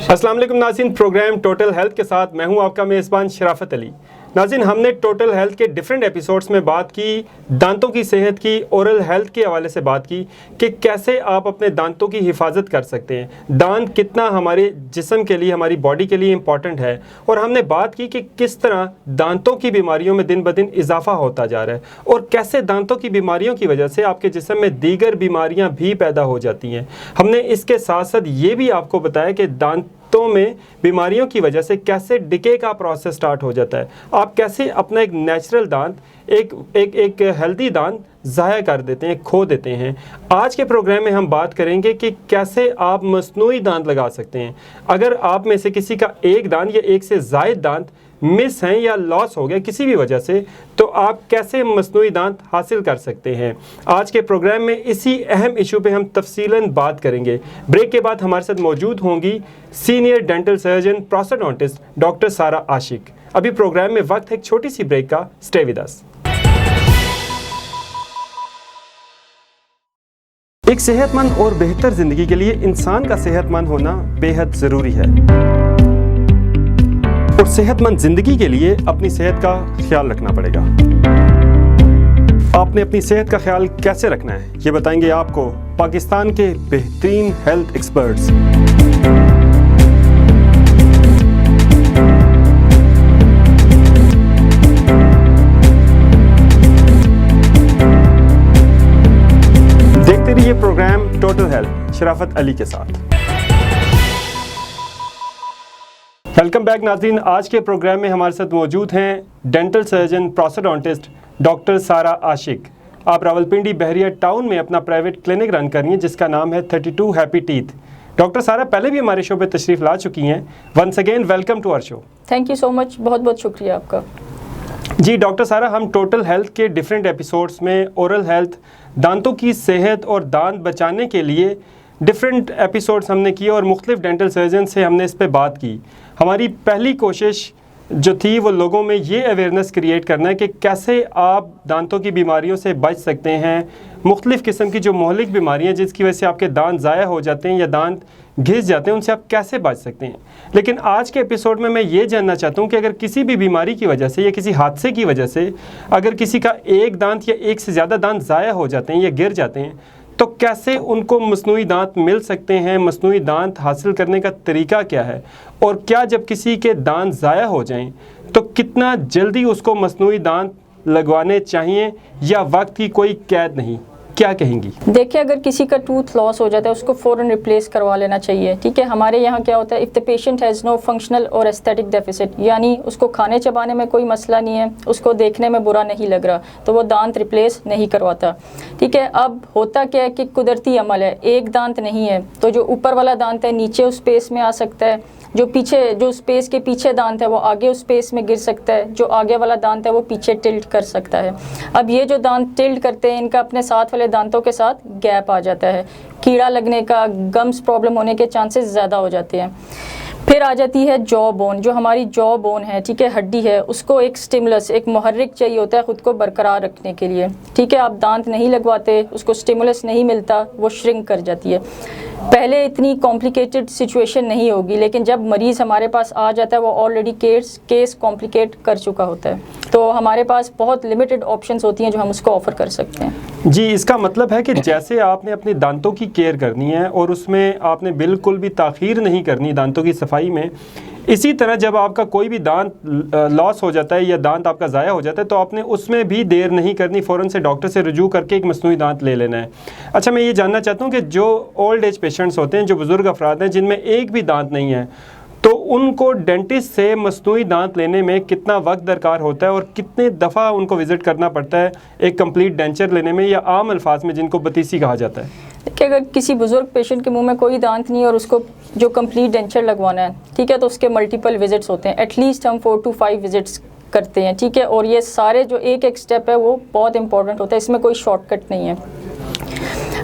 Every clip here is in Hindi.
अस्सलाम वालेकुम नाज़रीन, प्रोग्राम टोटल हेल्थ के साथ मैं हूं आपका मेज़बान शराफत अली। नाज़रीन, हमने टोटल हेल्थ के डिफरेंट एपिसोड्स में बात की दांतों की सेहत की, ओरल हेल्थ के हवाले से बात की कि कैसे आप अपने दांतों की हिफाजत कर सकते हैं, दांत कितना हमारे जिस्म के लिए, हमारी बॉडी के लिए इम्पॉर्टेंट है। और हमने बात की कि किस तरह दांतों की बीमारियों में दिन ब दिन इजाफा होता जा रहा है और कैसे दांतों की बीमारियों की वजह से आपके जिस्म में दीगर बीमारियाँ भी पैदा हो जाती हैं। हमने इसके साथ साथ ये भी आपको बताया कि दांतों में बीमारियों की वजह से कैसे डिके का प्रोसेस स्टार्ट हो जाता है, आप कैसे अपना एक नेचुरल दांत, एक हेल्दी दांत ज़ाया कर देते हैं, खो देते हैं। आज के प्रोग्राम में हम बात करेंगे कि कैसे आप मसनूई दांत लगा सकते हैं। अगर आप में से किसी का एक दांत या एक से ज़ायद दांत मिस हैं या लॉस हो गया किसी भी वजह से, तो आप कैसे मसनूई दांत हासिल कर सकते हैं। आज के प्रोग्राम में इसी अहम इशू पे हम तफसीलन बात करेंगे। ब्रेक के बाद हमारे साथ मौजूद होंगी सीनियर डेंटल सर्जन प्रोस्थेडोंटिस्ट डॉक्टर सारा आशिक। अभी प्रोग्राम में वक्त है एक छोटी सी ब्रेक का। Stay with us. एक सेहतमंद और बेहतर जिंदगी के लिए इंसान का सेहतमंद होना बेहद ज़रूरी है और सेहतमंद जिंदगी के लिए अपनी सेहत का ख्याल रखना पड़ेगा। आपने अपनी सेहत का ख्याल कैसे रखना है, ये बताएंगे आपको पाकिस्तान के बेहतरीन हेल्थ एक्सपर्ट्स। देखते रहिए प्रोग्राम टोटल हेल्थ शराफत अली के साथ। वेलकम बैक नाज़रीन, आज के प्रोग्राम में हमारे साथ मौजूद हैं डेंटल सर्जन प्रोस्थेडोंटिस्ट डॉक्टर सारा आशिक। आप रावलपिंडी बहरिया टाउन में अपना प्राइवेट क्लिनिक रन कर रही हैं जिसका नाम है 32 हैप्पी टीथ। डॉक्टर सारा पहले भी हमारे शो पे तशरीफ़ ला चुकी हैं। Once again welcome to our show. Thank you so much, बहुत बहुत शुक्रिया आपका। जी डॉक्टर सारा, हम टोटल हेल्थ के डिफरेंट एपिसोड्स में ओरल हेल्थ, दांतों की सेहत और दांत बचाने के लिए डिफरेंट एपिसोड्स हमने किए और मुख्तलिफ डेंटल सर्जन से हमने इस पर बात की। हमारी पहली कोशिश जो थी वो लोगों में ये अवेयरनेस क्रिएट करना है कि कैसे आप दांतों की बीमारियों से बच सकते हैं। मुख्तलिफ़ किस्म की जो मोहलिक बीमारियां जिसकी वजह से आपके दांत ज़ाया हो जाते हैं या दांत घिस जाते हैं, उनसे आप कैसे बच सकते हैं। लेकिन आज के एपिसोड में मैं ये जानना चाहता हूँ कि अगर किसी भी बीमारी की वजह से या किसी हादसे की वजह से अगर किसी का एक दांत या एक से ज़्यादा दांत ज़ाया हो जाते हैं या गिर जाते हैं, तो कैसे उनको मसनूई दांत मिल सकते हैं, मसनूई दांत हासिल करने का तरीका क्या है, और क्या जब किसी के दांत ज़ाया हो जाएं तो कितना जल्दी उसको मसनूई दांत लगवाने चाहिए या वक्त की कोई कैद नहीं, क्या कहेंगी? देखिए, अगर किसी का टूथ लॉस हो जाता है उसको फ़ौरन रिप्लेस करवा लेना चाहिए। ठीक है, हमारे यहाँ क्या होता है, if the patient has no functional और एस्थेटिक डेफिसिट, यानी उसको खाने चबाने में कोई मसला नहीं है, उसको देखने में बुरा नहीं लग रहा, तो वो दांत रिप्लेस नहीं करवाता। ठीक है, अब होता क्या है कि कुदरती अमल है, एक दांत नहीं है, तो जो ऊपर वाला दांत है नीचे उस स्पेस में आ सकता है, जो स्पेस के पीछे दांत है वो आगे उस स्पेस में गिर सकता है, जो आगे वाला दांत है वो पीछे टिल्ट कर सकता है। अब ये जो दांत टिल्ट करते हैं इनका अपने साथ वाले दांतों के साथ गैप आ जाता है, कीड़ा लगने का, गम्स प्रॉब्लम होने के चांसेस ज़्यादा हो जाते हैं। फिर आ जाती है जॉ बोन, जो हमारी जॉ बोन है, ठीक है, हड्डी है, उसको एक स्टिमुलस, एक मुहर्रिक चाहिए होता है ख़ुद को बरकरार रखने के लिए। ठीक है, आप दांत नहीं लगवाते, उसको स्टिमुलस नहीं मिलता, वो श्रिंक कर जाती है। पहले इतनी कॉम्प्लिकेटेड सिचुएशन नहीं होगी, लेकिन जब मरीज़ हमारे पास आ जाता है वो ऑलरेडी केस कॉम्प्लिकेट कर चुका होता है, तो हमारे पास बहुत लिमिटेड ऑप्शंस होती हैं जो हम उसको ऑफ़र कर सकते हैं। जी, इसका मतलब है कि जैसे आपने अपने दांतों की केयर करनी है और उसमें आपने बिल्कुल भी ताख़ीर नहीं करनी दांतों की सफाई में, इसी तरह जब आपका कोई भी दांत लॉस हो जाता है या दांत आपका ज़ाया हो जाता है तो आपने उसमें भी देर नहीं करनी, फ़ौरन से डॉक्टर से रुजू करके एक मसनूई दांत ले लेना है। अच्छा, मैं ये जानना चाहता हूँ कि जो ओल्ड एज पेशेंट्स होते हैं, जो बुज़ुर्ग अफराद हैं जिनमें एक भी दांत नहीं है, तो उनको डेंटिस्ट से मसनूई दांत लेने में कितना वक्त दरकार होता है और कितने दफ़ा उनको विज़िट करना पड़ता है एक कंप्लीट डेंचर लेने में, या आम अल्फाज में जिनको बतीसी कहा जाता है? कि अगर किसी बुज़ुर्ग पेशेंट के मुंह में कोई दांत नहीं है और उसको जो कंप्लीट डेंचर लगवाना है, ठीक है, तो उसके मल्टीपल विजिट्स होते हैं, एटलीस्ट हम 4 to 5 विजिट्स करते हैं। ठीक है, और ये सारे जो एक स्टेप है वो बहुत इंपॉर्टेंट होता है, इसमें कोई शॉर्टकट नहीं है।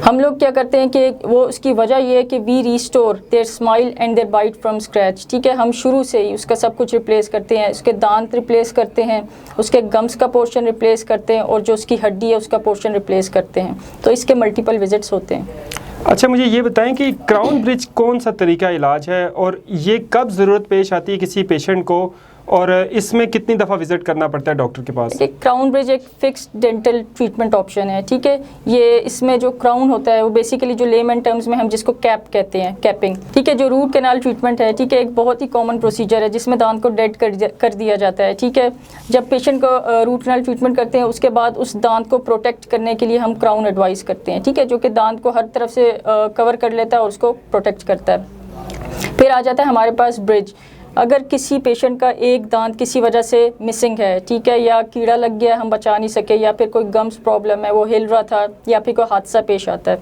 हम लोग क्या करते हैं कि वो उसकी वजह ये है कि we restore their smile and their bite from scratch. ठीक है, हम शुरू से ही उसका सब कुछ रिप्लेस करते हैं, उसके दांत रिप्लेस करते हैं, उसके गम्स का पोर्शन रिप्लेस करते हैं और जो उसकी हड्डी है उसका पोर्शन रिप्लेस करते हैं, तो इसके मल्टीपल विजिट्स होते हैं। अच्छा, मुझे ये बताएं कि क्राउन ब्रिज कौन सा तरीका इलाज है और ये कब ज़रूरत पेश आती है किसी पेशेंट को, और इसमें कितनी दफ़ा विज़िट करना पड़ता है डॉक्टर के पास? क्राउन ब्रिज एक फिक्स्ड डेंटल ट्रीटमेंट ऑप्शन है, ठीक है। ये इसमें जो क्राउन होता है वो बेसिकली जो लेमन टर्म्स में हम जिसको कैप कहते हैं, कैपिंग, ठीक है, जो रूट कैनाल ट्रीटमेंट है, ठीक है, एक बहुत ही कॉमन प्रोसीजर है जिसमें दांत को डेड कर दिया जाता है, ठीक है। जब पेशेंट को रूट कैनाल ट्रीटमेंट करते हैं उसके बाद उस दांत को प्रोटेक्ट करने के लिए हम क्राउन एडवाइस करते हैं, ठीक है, जो कि दांत को हर तरफ से कवर कर लेता है और उसको प्रोटेक्ट करता है। फिर आ जाता है हमारे पास ब्रिज। अगर किसी पेशेंट का एक दांत किसी वजह से मिसिंग है, ठीक है, या कीड़ा लग गया हम बचा नहीं सके, या फिर कोई गम्स प्रॉब्लम है, वो हिल रहा था, या फिर कोई हादसा पेश आता है,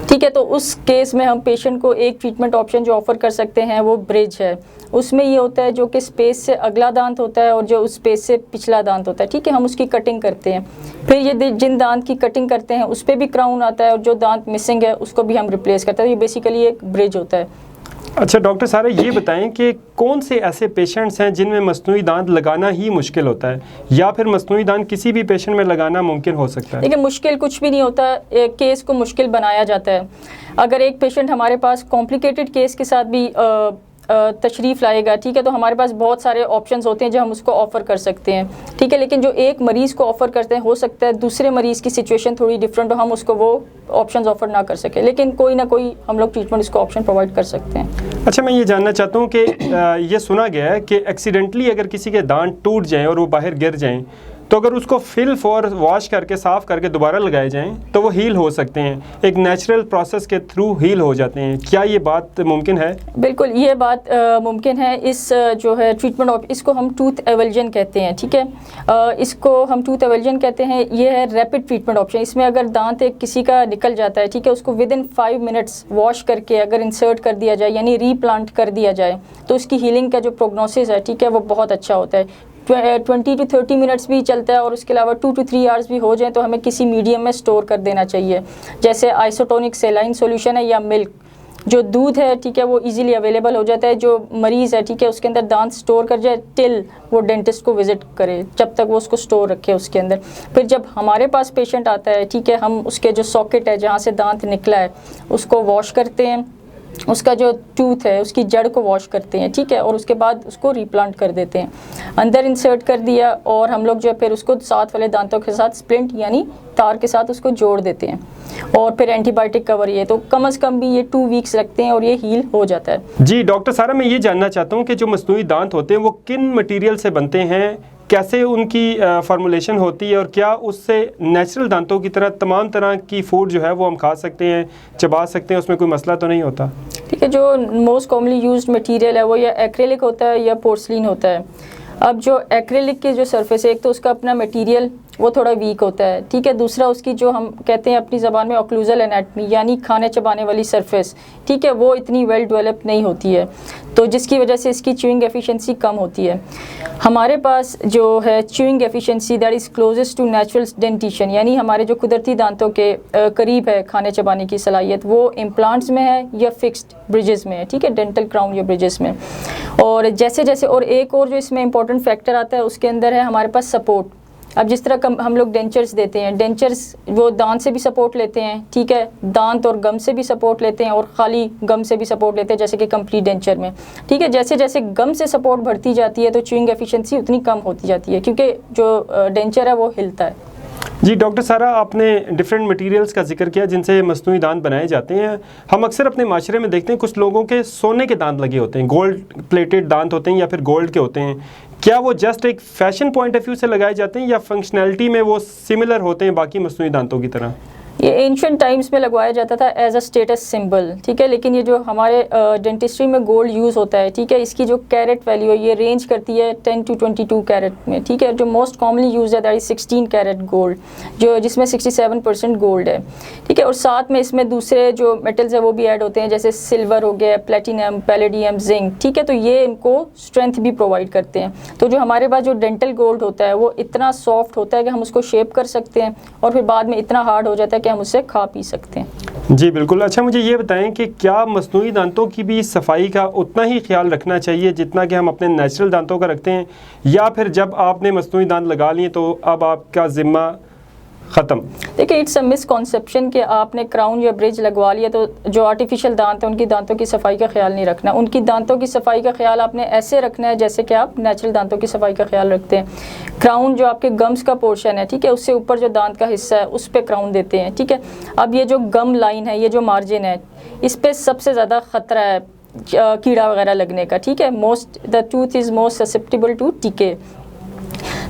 ठीक है, तो उस केस में हम पेशेंट को एक ट्रीटमेंट ऑप्शन जो ऑफ़र कर सकते हैं वो ब्रिज है। उसमें ये होता है जो कि स्पेस से अगला दांत होता है और जो उस स्पेस से पिछला दांत होता है, ठीक है, हम उसकी कटिंग करते हैं। फिर ये जिन दांत की कटिंग करते हैं उस पर भी क्राउन आता है और जो दांत मिसिंग है उसको भी हम रिप्लेस करते हैं। ये बेसिकली एक ब्रिज होता है। अच्छा डॉक्टर सारा, ये बताएं कि कौन से ऐसे पेशेंट्स हैं जिनमें मस्नूई दांत लगाना ही मुश्किल होता है, या फिर मस्नूई दांत किसी भी पेशेंट में लगाना मुमकिन हो सकता है? देखिए, मुश्किल कुछ भी नहीं होता, केस को मुश्किल बनाया जाता है। अगर एक पेशेंट हमारे पास कॉम्प्लिकेटेड केस के साथ भी तशरीफ़ लाएगा, ठीक है, तो हमारे पास बहुत सारे ऑप्शंस होते हैं जो हम उसको ऑफ़र कर सकते हैं, ठीक है। लेकिन जो एक मरीज़ को ऑफ़र करते हैं, हो सकता है दूसरे मरीज़ की सिचुएशन थोड़ी डिफरेंट हो, हम उसको वो ऑप्शंस ऑफ़र ना कर सके, लेकिन कोई ना कोई हम लोग ट्रीटमेंट इसको ऑप्शन प्रोवाइड कर सकते हैं। अच्छा, मैं ये जानना चाहता हूँ कि ये सुना गया है कि एक्सीडेंटली अगर किसी के दांत टूट जाएँ और वो बाहर गिर जाएँ, तो अगर उसको फिल फॉर वॉश करके साफ़ करके दोबारा लगाए जाएं तो वो हील हो सकते हैं, एक नेचुरल प्रोसेस के थ्रू हील हो जाते हैं। क्या ये बात मुमकिन है? बिल्कुल, ये बात मुमकिन है। इस जो है ट्रीटमेंट इसको हम टूथ एवल्जन कहते हैं, ठीक है, इसको हम टूथ एवल्जन कहते हैं। ये है रैपिड ट्रीटमेंट ऑप्शन। इसमें अगर दांत एक किसी का निकल जाता है, ठीक है, उसको विदिन 5 मिनट्स वॉश करके अगर इंसर्ट कर दिया जाए, यानी रीप्लांट कर दिया जाए, तो उसकी हीलिंग का जो प्रोग्नोसिस है, ठीक है, वो बहुत अच्छा होता है। 20 to 30 मिनट्स भी चलता है और उसके अलावा 2 to 3 आवर्स भी हो जाए तो हमें किसी मीडियम में स्टोर कर देना चाहिए, जैसे आइसोटोनिक सेलाइन सॉल्यूशन है या मिल्क। जो दूध है, ठीक है, वो इजीली अवेलेबल हो जाता है। जो मरीज़ है, ठीक है, उसके अंदर दांत स्टोर कर जाए टिल वो डेंटिस्ट को विज़िट करे, जब तक वो उसको स्टोर रखे उसके अंदर। फिर जब हमारे पास पेशेंट आता है, ठीक है, हम उसके जो सॉकेट है जहाँ से दांत निकला है उसको वॉश करते हैं, उसका जो टूथ है उसकी जड़ को वॉश करते हैं, ठीक है, और उसके बाद उसको रिप्लांट कर देते हैं, अंदर इंसर्ट कर दिया, और हम लोग जो है फिर उसको साथ वाले दांतों के साथ स्प्लिंट यानी तार के साथ उसको जोड़ देते हैं, और फिर एंटीबायोटिक कवर ये तो कम से कम भी ये 2 वीक्स लगते हैं और ये हील हो जाता है। जी डॉक्टर सारा, मैं ये जानना चाहता हूँ कि जो मस्नूई दांत होते हैं वो किन मटीरियल से बनते हैं, कैसे उनकी फार्मूलेशन होती है, और क्या उससे नेचुरल दांतों की तरह तमाम तरह की फूड जो है वो हम खा सकते हैं, चबा सकते हैं, उसमें कोई मसला तो नहीं होता? ठीक है, जो मोस्ट कॉमनली यूज्ड मटेरियल है वो या एक्रेलिक होता है या पोर्सलिन होता है। अब जो एक्रेलिक की जो सरफेस है, एक तो उसका अपना मटेरियल वो थोड़ा वीक होता है, ठीक है, दूसरा उसकी जो हम कहते हैं अपनी ज़बान में ऑक्लूजल एनाटमी यानी खाने चबाने वाली सरफेस, ठीक है, वो इतनी वेल डेवलप नहीं होती है, तो जिसकी वजह से इसकी च्यूइंग एफिशिएंसी कम होती है। हमारे पास जो है chewing efficiency that is closest to natural dentition, यानी हमारे जो कुदरती दांतों के करीब है खाने चबाने की सलाहियत, वो इम्प्लांट्स में है या फिक्स्ड ब्रिजेस में है, ठीक है, डेंटल क्राउन या ब्रिजेस में। और जैसे जैसे और एक और जो इसमें इंपॉर्टेंट फैक्टर आता है उसके अंदर है हमारे पास सपोर्ट। अब जिस तरह हम लोग डेंचर्स देते हैं, डेंचर्स वो दांत से भी सपोर्ट लेते हैं, ठीक है, दांत और गम से भी सपोर्ट लेते हैं और खाली गम से भी सपोर्ट लेते हैं, जैसे कि कंप्लीट डेंचर में, ठीक है। जैसे जैसे गम से सपोर्ट बढ़ती जाती है तो च्यूइंग एफिशिएंसी उतनी कम होती जाती है, क्योंकि जो डेंचर है वो हिलता है। जी डॉक्टर सारा, आपने डिफरेंट मटेरियल्स का जिक्र किया जिनसे मस्नूई दांत बनाए जाते हैं। हम अक्सर अपने माशरे में देखते हैं कुछ लोगों के सोने के दांत लगे होते हैं, गोल्ड प्लेटेड दांत होते हैं या फिर गोल्ड के होते हैं। क्या वो जस्ट एक फैशन पॉइंट ऑफ व्यू से लगाए जाते हैं या फंक्शनैलिटी में वो सिमिलर होते हैं बाकी मस्नूई दांतों की तरह? ये एंशिएंट टाइम्स में लगवाया जाता था एज अ स्टेटस सिंबल, ठीक है, लेकिन ये जो हमारे डेंटिस्ट्री में गोल्ड यूज़ होता है, ठीक है, इसकी जो कैरेट वैल्यू है ये रेंज करती है 10 to 22 कैरेट में, ठीक है। जो मोस्ट कॉमनली यूज है दैट इज 16 कैरेट गोल्ड, जो जिसमें 67% गोल्ड है, ठीक है, और साथ में इसमें दूसरे जो मेटल्स है वो भी ऐड होते हैं, जैसे सिल्वर हो गया, प्लेटिनम, पैलेडियम, जिंक, ठीक है, तो ये इनको स्ट्रेंथ भी प्रोवाइड करते हैं। तो जो हमारे पास जो डेंटल गोल्ड होता है वो इतना सॉफ्ट होता है कि हम उसको शेप कर सकते हैं और फिर बाद में इतना हार्ड हो जाता है कि हम उससे खा पी सकते हैं। जी बिल्कुल। अच्छा, मुझे ये बताएं कि क्या मस्नूई दांतों की भी सफाई का उतना ही ख्याल रखना चाहिए जितना कि हम अपने नेचुरल दांतों का रखते हैं, या फिर जब आपने मस्नूई दांत लगा लिए तो अब आपका ज़िम्मा ख़त्म। देखिए इट्स अ मिसकॉन्सेप्शन कि आपने क्राउन या ब्रिज लगवा लिया तो जो आर्टिफिशियल दांत हैं उनकी दांतों की सफाई का ख्याल नहीं रखना। उनकी दांतों की सफाई का ख्याल आपने ऐसे रखना है जैसे कि आप नेचुरल दांतों की सफाई का ख्याल रखते हैं। क्राउन जो आपके गम्स का पोर्शन है, ठीक है, उससे ऊपर जो दांत का हिस्सा है उस पर क्राउन देते हैं, ठीक है। अब ये जो गम लाइन है, ये जो मार्जिन है, इस पर सबसे ज़्यादा ख़तरा है कीड़ा वगैरह लगने का, ठीक है। The tooth is most susceptible to decay.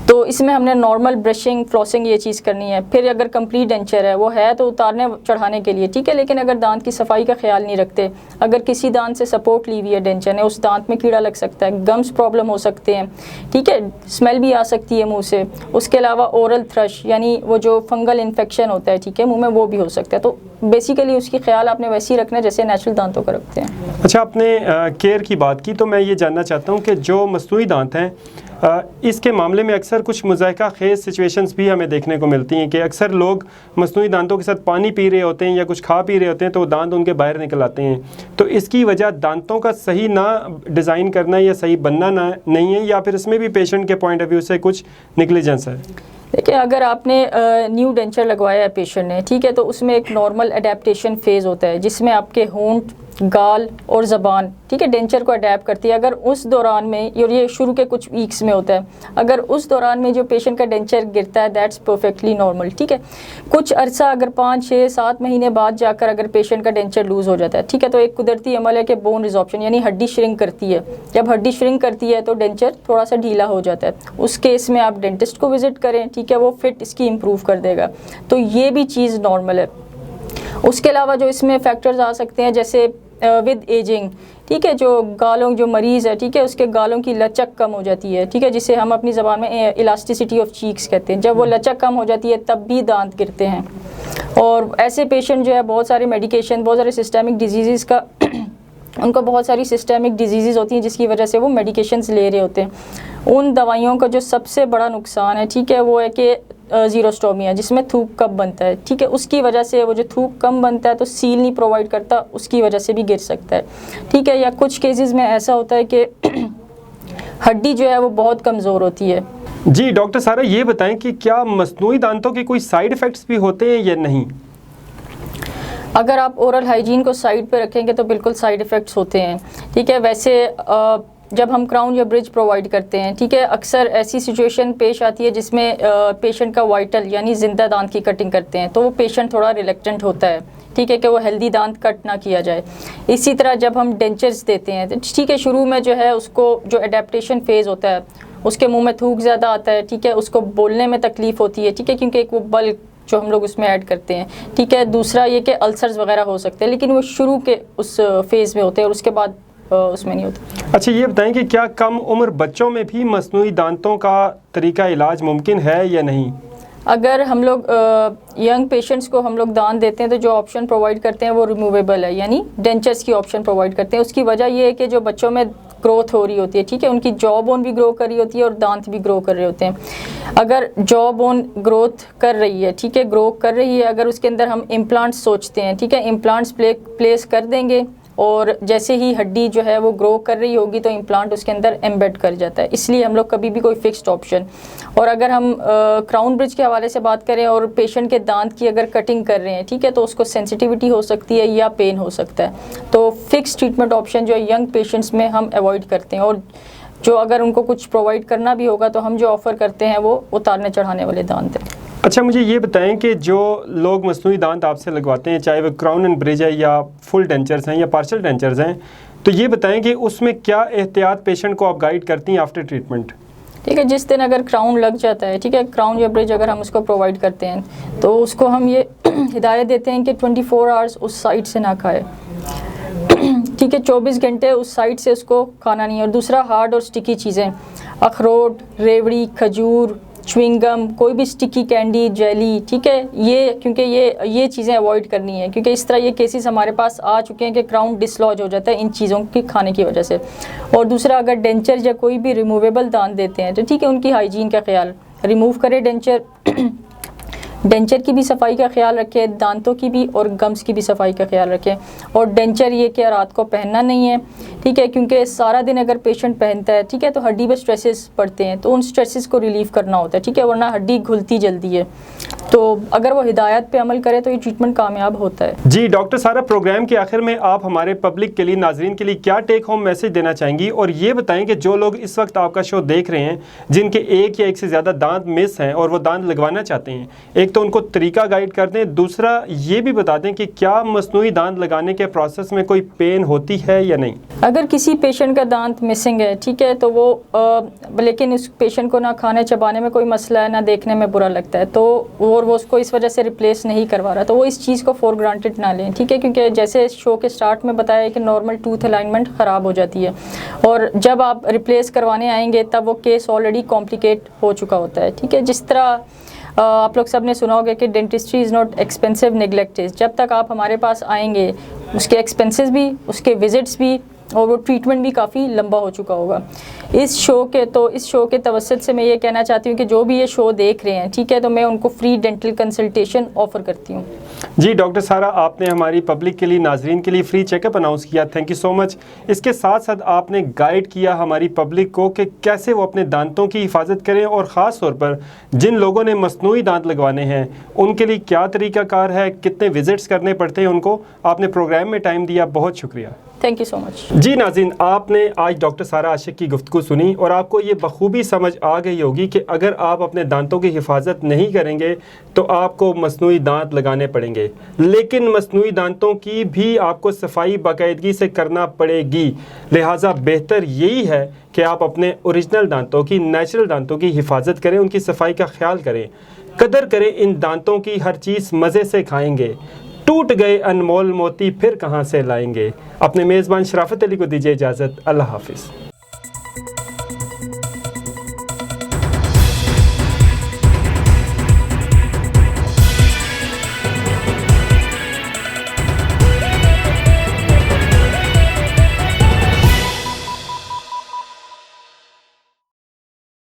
तो इसमें हमने नॉर्मल ब्रशिंग, फ्लॉसिंग ये चीज़ करनी है। फिर अगर कंप्लीट डेंचर है, वो है तो उतारने चढ़ाने के लिए, ठीक है, लेकिन अगर दांत की सफाई का ख्याल नहीं रखते, अगर किसी दांत से सपोर्ट ली हुई है डेंचर ने, उस दांत में कीड़ा लग सकता है, गम्स प्रॉब्लम हो सकते हैं, ठीक है, स्मेल भी आ सकती है मुंह से। उसके अलावा ओरल थ्रश यानी वो जो फंगल इन्फेक्शन होता है, ठीक है, मुंह में, वो भी हो सकता है। तो बेसिकली उसकी ख्याल आपने वैसे ही रखना है जैसे नेचुरल दांतों का रखते हैं। अच्छा, आपने केयर की बात की तो मैं ये जानना चाहता हूँ कि जो मसनूई दांत हैं इसके मामले में अक्सर कुछ मुज़ाहिका खेज़ सिचुएशंस भी हमें देखने को मिलती हैं कि अक्सर लोग मसनूई दांतों के साथ पानी पी रहे होते हैं या कुछ खा पी रहे होते हैं तो दांत उनके बाहर निकल आते हैं। तो इसकी वजह दांतों का सही ना डिज़ाइन करना या सही बनना ना नहीं है, या फिर इसमें भी पेशेंट के पॉइंट ऑफ व्यू से कुछ निग्लिजेंस है? देखिए अगर आपने न्यू डेंचर लगवाया है पेशेंट ने, ठीक है, तो उसमें एक नॉर्मल अडेप्टेशन फेज़ होता है जिसमें आपके होंठ, गाल और ज़बान, ठीक है, डेंचर को अडेप्ट करती है। अगर उस दौरान में, और ये शुरू के कुछ वीक्स में होता है, अगर उस दौरान में जो पेशेंट का डेंचर गिरता है दैट्स परफेक्टली नॉर्मल, ठीक है। कुछ अरसा अगर 5, 6, 7 महीने बाद जाकर अगर पेशेंट का डेंचर लूज़ हो जाता है, ठीक है, तो एक कुदरती अमल है कि बोन रिजॉर्प्शन यानी हड्डी श्रिंक करती है। जब हड्डी श्रिंक करती है तो डेंचर थोड़ा सा ढीला हो जाता है। उस केस में आप डेंटिस्ट को विज़िट करें, ठीक है, वो फिट इसकी इम्प्रूव कर देगा। तो ये भी चीज़ नॉर्मल है। उसके अलावा जो इसमें फैक्टर्स आ सकते हैं जैसे विद एजिंग, ठीक है, जो गालों, जो मरीज़ है, ठीक है, उसके गालों की लचक कम हो जाती है, ठीक है, जिसे हम अपनी ज़बान में इलास्टिसिटी ऑफ चीक्स कहते हैं। जब वो लचक कम हो जाती है तब भी दांत गिरते हैं। और ऐसे पेशेंट जो है बहुत सारे मेडिकेशन, बहुत सारे सिस्टेमिक डिजीज़ का उनको बहुत सारी सिस्टेमिक डिजीज़ होती हैं जिसकी वजह से वो मेडिकेशंस ले रहे होते हैं। उन दवाइयों का जो सबसे बड़ा नुकसान है, ठीक है, वो है कि ज़ीरोस्टोमिया जिसमें थूक कम बनता है, ठीक है, उसकी वजह से वो जो थूक कम बनता है तो सील नहीं प्रोवाइड करता, उसकी वजह से भी गिर सकता है, ठीक है। या कुछ केसेस में ऐसा होता है कि हड्डी जो है वो बहुत कमज़ोर होती है। जी डॉक्टर सारा, ये बताएं कि क्या मसनूई दांतों के कोई साइड इफ़ेक्ट्स भी होते हैं या नहीं? अगर आप ओरल हाइजीन को साइड पे रखेंगे तो बिल्कुल साइड इफ़ेक्ट्स होते हैं, ठीक है। वैसे जब हम क्राउन या ब्रिज प्रोवाइड करते हैं, ठीक है, अक्सर ऐसी सिचुएशन पेश आती है जिसमें पेशेंट का वाइटल यानी ज़िंदा दांत की कटिंग करते हैं तो वो पेशेंट थोड़ा रिलेक्टेंट होता है, ठीक है, कि वो हेल्दी दांत कट ना किया जाए। इसी तरह जब हम डेंचर्स देते हैं तो ठीक है, शुरू में जो है उसको जो एडेप्टेशन फेज़ होता है उसके मुंह में थूक ज़्यादा आता है, ठीक है, उसको बोलने में तकलीफ़ होती है, ठीक है, क्योंकि एक वो बल्क जो हम लोग उसमें ऐड करते हैं, ठीक है। दूसरा ये कि अल्सर्स वगैरह हो सकते हैं, लेकिन वो शुरू के उस फेज़ में होते हैं और उसके बाद उसमें नहीं होता। अच्छा, ये बताएं कि क्या कम उम्र बच्चों में भी मसनूई दांतों का तरीका इलाज मुमकिन है या नहीं? अगर हम लोग यंग पेशेंट्स को हम लोग दांत देते हैं तो जो ऑप्शन प्रोवाइड करते हैं वो रिमूवेबल है, यानी डेंचर्स की ऑप्शन प्रोवाइड करते हैं। उसकी वजह ये है कि जो बच्चों में ग्रोथ हो रही होती है, ठीक है, उनकी जॉ बोन भी ग्रो कर रही होती है और दांत भी ग्रो कर रहे होते हैं। अगर जॉ बोन ग्रोथ कर रही है, ठीक है, ग्रो कर रही है, अगर उसके अंदर हम इम्प्लांट्स सोचते हैं, ठीक है, इम्प्लांट्स प्लेस कर देंगे और जैसे ही हड्डी जो है वो ग्रो कर रही होगी तो इम्प्लांट उसके अंदर एम्बेड कर जाता है। इसलिए हम लोग कभी भी कोई फिक्स्ड ऑप्शन, और अगर हम क्राउन ब्रिज के हवाले से बात करें और पेशेंट के दांत की अगर कटिंग कर रहे हैं, ठीक है, तो उसको सेंसिटिविटी हो सकती है या पेन हो सकता है। तो फिक्स ट्रीटमेंट ऑप्शन जो यंग पेशेंट्स में हम अवॉइड करते हैं, और जो अगर उनको कुछ प्रोवाइड करना भी होगा तो हम जो ऑफ़र करते हैं वो उतारने चढ़ाने वाले दांत हैं। अच्छा, मुझे ये बताएं कि जो लोग मसनूई दांत आपसे लगवाते हैं, चाहे वो क्राउन एंड ब्रिज है या फुल डेंचर्स हैं या पार्शियल डेंचर्स हैं, तो ये बताएं कि उसमें क्या एहतियात पेशेंट को आप गाइड करती हैं आफ्टर ट्रीटमेंट? ठीक है, जिस दिन अगर क्राउन लग जाता है, ठीक है, क्राउन या ब्रिज अगर हम उसको प्रोवाइड करते हैं तो उसको हम ये हिदायत देते हैं कि 24 आवर्स उस साइड से ना खाए, ठीक है, 24 घंटे उस साइड से उसको खाना नहीं है। और दूसरा, हार्ड और स्टिकी चीज़ें, अखरोट, रेवड़ी, खजूर, च्विंगम, कोई भी स्टिकी कैंडी, जेली, ठीक है, ये क्योंकि ये चीज़ें अवॉइड करनी है, क्योंकि इस तरह ये केसेस हमारे पास आ चुके हैं कि क्राउन डिसलॉज हो जाता है इन चीज़ों की खाने की वजह से। और दूसरा, अगर डेंचर या कोई भी रिमूवेबल दांत देते हैं तो ठीक है, उनकी हाइजीन का ख्याल, रिमूव करें डेंचर, डेंचर की भी सफाई का ख्याल रखें, दांतों की भी और गम्स की भी सफाई का ख्याल रखें। और डेंचर ये कि रात को पहनना नहीं है, ठीक है, क्योंकि सारा दिन अगर पेशेंट पहनता है, ठीक है, तो हड्डी पे स्ट्रेसेस पड़ते हैं, तो उन स्ट्रेसेस को रिलीव करना होता है, ठीक है, वरना हड्डी घुलती जल्दी है। तो अगर वो हिदायत पे अमल करे तो ये ट्रीटमेंट कामयाब होता है। जी डॉक्टर सारा, प्रोग्राम के आखिर में आप हमारे पब्लिक के लिए, नाजरीन के लिए क्या टेक होम मैसेज देना चाहेंगी, और ये बताएं कि जो लोग इस वक्त आपका शो देख रहे हैं जिनके एक या एक से ज़्यादा दांत मिस हैं और वो दांत लगवाना चाहते हैं, एक तो उनको तरीका गाइड कर दें, दूसरा ये भी बता दें कि क्या मसनूई दांत लगाने के प्रोसेस में कोई पेन होती है या नहीं। अगर किसी पेशेंट का दांत मिसिंग है, ठीक है, तो वो लेकिन उस पेशेंट को ना खाने चबाने में कोई मसला है, ना देखने में बुरा लगता है, तो वो उसको इस वजह से रिप्लेस नहीं करवा रहा, तो वो इस चीज़ को फॉर ग्रांटेड ना लें, ठीक है, क्योंकि जैसे शो के स्टार्ट में बताया कि नॉर्मल टूथ अलाइनमेंट ख़राब हो जाती है, और जब आप रिप्लेस करवाने आएंगे तब वो केस ऑलरेडी कॉम्प्लिकेट हो चुका होता है, ठीक है। जिस तरह आप लोग सब ने सुना होगा कि dentistry is not expensive, neglected. जब तक आप हमारे पास आएंगे उसके एक्सपेंसेस भी, उसके विजिट्स भी, और वो ट्रीटमेंट भी काफ़ी लंबा हो चुका होगा। इस शो के तवस्सुत से मैं ये कहना चाहती हूँ कि जो भी ये शो देख रहे हैं, ठीक है, तो मैं उनको फ्री डेंटल कंसल्टेशन ऑफ़र करती हूँ। जी डॉक्टर सारा, आपने हमारी पब्लिक के लिए, नाजरीन के लिए फ्री चेकअप अनाउंस किया, थैंक यू सो मच। इसके साथ साथ आपने गाइड किया हमारी पब्लिक को कि कैसे वो अपने दांतों की हिफाजत करें, और ख़ास तौर पर जिन लोगों ने मसनूई दांत लगवाने हैं उनके लिए क्या तरीक़ाकार है, कितने विजिट्स करने पड़ते हैं उनको, आपने प्रोग्राम में टाइम दिया, बहुत शुक्रिया, थैंक यू सो मच। जी नाज़रीन, आपने आज डॉक्टर सारा आशिक की गुफ्तगू सुनी और आपको ये बखूबी समझ आ गई होगी कि अगर आप अपने दांतों की हिफाजत नहीं करेंगे तो आपको मसनूई दांत लगाने पड़ेंगे, लेकिन मसनूई दांतों की भी आपको सफाई बाकायदगी से करना पड़ेगी। लिहाजा बेहतर यही है कि आप अपने ओरिजिनल दांतों की, नेचुरल दांतों की हिफाजत करें, उनकी सफाई का ख्याल करें, कदर करें इन दांतों की, हर चीज़ मज़े से खाएंगे, टूट गए अनमोल मोती फिर कहाँ से लाएंगे। अपने मेज़बान शराफत अली को दीजिए इजाज़त, अल्लाह हाफिज़।